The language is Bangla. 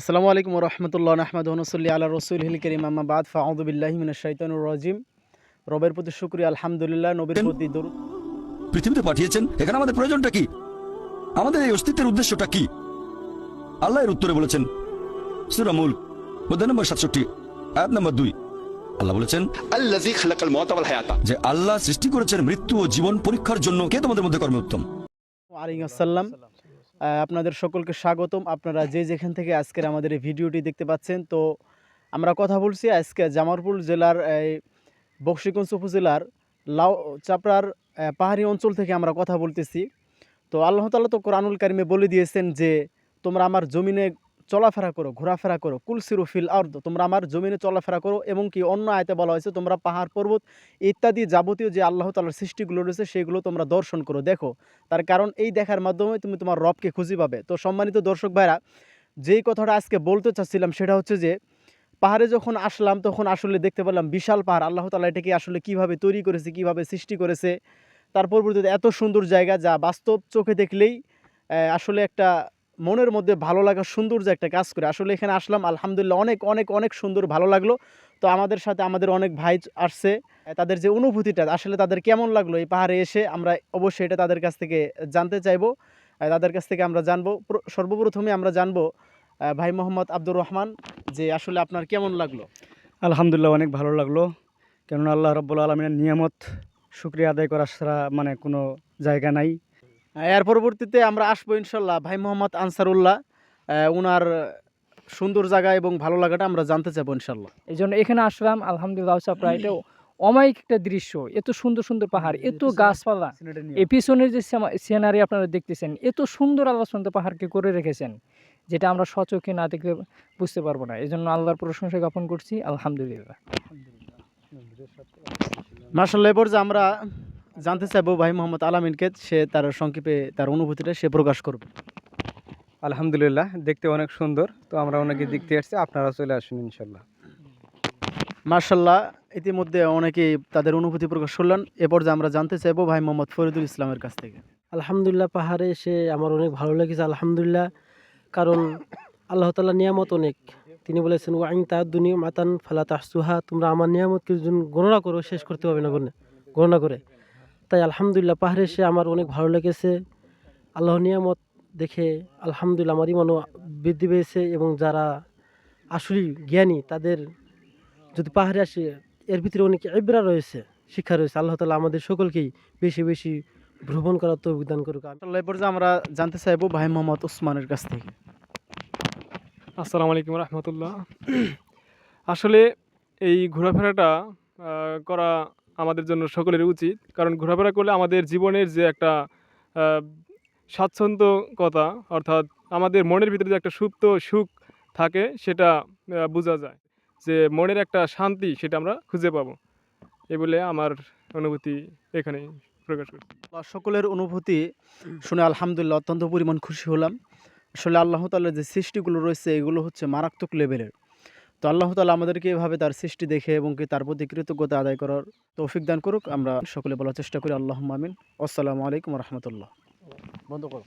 আসসালামু আলাইকুম রহমতুল্লাহ নাহমাদুহু ওয়া নুসাল্লি আলা রাসূলিল কারীম আম্মা বাদ ফাআউযু বিল্লাহি মিনাশ শাইতানির রাজিম। রবের প্রতি শুকরিয়া, আলহামদুলিল্লাহ। নবীর প্রতি দরুদ। পৃথিবীতে পাঠিয়েছেন, এখানে আমাদের প্রয়োজনটা কি? আমাদের এই অস্তিত্বের উদ্দেশ্যটা কি? আল্লাহ এর উত্তরে বলেছেন সূরা মুলক অধ্যায় নম্বর 67 আয়াত নম্বর 2। আল্লাহ বলেছেন আল্লাযী খালাকাল মাউতা ওয়াল হায়াতা, যে আল্লাহ সৃষ্টি করেছেন মৃত্যু ও জীবন পরীক্ষার জন্য। কে তোমাদের মধ্যে কর্মে উত্তম? আলাইকুম আসসালাম। আপনাদের সকলকে স্বাগতম। আপনারা যে যেখান থেকে আজকের আমাদের এই ভিডিওটি দেখতে পাচ্ছেন, তো আমরা কথা বলছি আজকে জামালপুর জেলার বকশীগঞ্জ উপজেলার লাউ চাপড়ার পাহাড়ি অঞ্চল থেকে আমরা কথা বলতেছি। তো আল্লাহ তাআলা তো কোরআনুল কারিমে বলে দিয়েছেন যে তোমরা আমার জমিনে চলাফেরা করো, ঘোরাফেরা করো, কুলসিরু ফিল আরদ, তোমরা আমার জমিনে চলাফেরা করো। এবং কি অন্য আয়াতে বলা হয়েছে তোমরা পাহাড় পর্বত ইত্যাদি যাবতীয় যে আল্লাহ তাআলার সৃষ্টিগুলো রয়েছে সেগুলো তোমরা দর্শন করো, দেখো। তার কারণ এই দেখার মাধ্যমে তুমি তোমার রবকে খুঁজে পাবে। তো সম্মানিত দর্শক ভাইরা, যেই কথাটা আজকে বলতে চাচ্ছিলাম সেটা হচ্ছে যে পাহাড়ে যখন আসলাম তখন আসলে দেখতে পেলাম বিশাল পাহাড়। আল্লাহ তাআলা এটাকে আসলে কিভাবে তৈরি করেছে, কিভাবে সৃষ্টি করেছে, তার পরবর্তীতে এত সুন্দর জায়গা যা বাস্তব চোখে দেখলেই আসলে একটা মনের মধ্যে ভালো লাগার সৌন্দর্য একটা কাজ করে। আসলে এখানে আসলাম, আলহামদুলিল্লাহ, অনেক অনেক অনেক সুন্দর, ভালো লাগলো। তো আমাদের সাথে আমাদের অনেক ভাই আসছে, তাদের যে অনুভূতিটা আসলে তাদের কেমন লাগলো এই পাহাড়ে এসে, আমরা অবশ্যই এটা তাদের কাছ থেকে জানতে চাইবো। তাদের কাছ থেকে আমরা জানবো। সর্বপ্রথমে আমরা জানবো ভাই মোহাম্মদ আব্দুর রহমান, যে আসলে আপনার কেমন লাগলো? আলহামদুলিল্লাহ, অনেক ভালো লাগলো। কেননা আল্লাহ রাব্বুল আলামিনের নিয়ামত শুকরিয়া আদায় করা ছাড়া কোনো জায়গা নাই। এর পরবর্তীতে আমরা আসবো ইনশাল্লাহ ভাই মোহাম্মদ আনসারুল্লাহ, ওনার সুন্দর জায়গা এবং ভালো লাগাটা আমরা জানতে চাইবো ইনশাল্লাহ। এই জন্য এখানে আসলাম। আলহামদুলিল্লাহ চাপড়া এটা অমায়িক একটা দৃশ্য, এত সুন্দর সুন্দর পাহাড়, এত গাছপালা, এই পিছনের যে সিনারি আপনারা দেখতেছেন, এত সুন্দর আল্লাহ সুন্দর পাহাড়কে করে রেখেছেন, যেটা আমরা স্বচক্ষে না দেখলে বুঝতে পারবো না। এই জন্য আল্লাহর প্রশংসা জ্ঞাপন করছি, আলহামদুলিল্লাহ। মার্শাল্লাহ, এবার যে আমরা জানতে চাইবো ভাই মোহাম্মদ আলামিনকে, সে তার সংক্ষেপে তার অনুভূতিটা সে প্রকাশ করবে। আলহামদুলিল্লাহ, দেখতে অনেক সুন্দর। তো আমরা অনেকে দেখতে আসছি, আপনারা চলে আসুন ইনশাল্লাহ। মার্শাল্লাহ, ইতিমধ্যে অনেকেই তাদের অনুভূতি প্রকাশ করলেন। এরপর যে আমরা জানতে চাইবো ভাই মোহাম্মদ ফরিদুল ইসলামের কাছ থেকে। আলহামদুলিল্লাহ, পাহাড়ে এসে আমার অনেক ভালো লেগেছে আলহামদুলিল্লাহ। কারণ আল্লাহ তাআলার নিয়ামত অনেক। তিনি বলেছেন ওয়াইন তা'উদ্দু মাতান ফালা তাহসুহা, তোমরা আমার নিয়ামতকে যদি গণনা করো শেষ করতে পারবে না গণনা করে। তাই আলহামদুলিল্লাহ পাহাড়ে এসে আমার অনেক ভালো লেগেছে। আল্লাহর নিয়ামত দেখে আলহামদুলিল্লাহ আমার ইমানও বৃদ্ধি পেয়েছে। এবং যারা আসলেই জ্ঞানী তাদের যদি পাহাড়ে আসে, এর ভিতরে অনেক ইবরা রয়েছে, শিক্ষা রয়েছে। আল্লাহ তাআলা আমাদের সকলকেই বেশি বেশি ভ্রমণ করার তৌফিক দান করুক। এরপর যে আমরা জানতে চাইবো ভাই মোহাম্মদ ওসমানের কাছ থেকে। আসসালামু আলাইকুম রহমতুল্লাহ। আসলে এই ঘোরাফেরাটা করা আমাদের জন্য সকলের উচিত, কারণ ঘোরাফেরা করলে আমাদের জীবনের যে একটা স্বাচ্ছন্দ্যকতা, অর্থাৎ আমাদের মনের ভিতরে যে একটা সুপ্ত সুখ থাকে সেটা বোঝা যায়, যে মনের একটা শান্তি সেটা আমরা খুঁজে পাবো। এই বলে আমার অনুভূতি এখানে প্রকাশ করছি। সকলের অনুভূতি শুনে আলহামদুলিল্লাহ অত্যন্ত পরিমাণ খুশি হলাম। আসলে আল্লাহ তাআলার যে সৃষ্টিগুলো রয়েছে এগুলো হচ্ছে মারাত্মক লেভেলের। তো আল্লাহ তাআলা আমাদেরকে এভাবে তার সৃষ্টি দেখে এবং কি তার প্রতি কৃতজ্ঞতা আদায় করার তৌফিক দান করুক। আমরা সকলে বলার চেষ্টা করি আল্লাহুম্মা আমিন। আসসালামু আলাইকুম রহমতুল্লাহ। বন্ধ করো।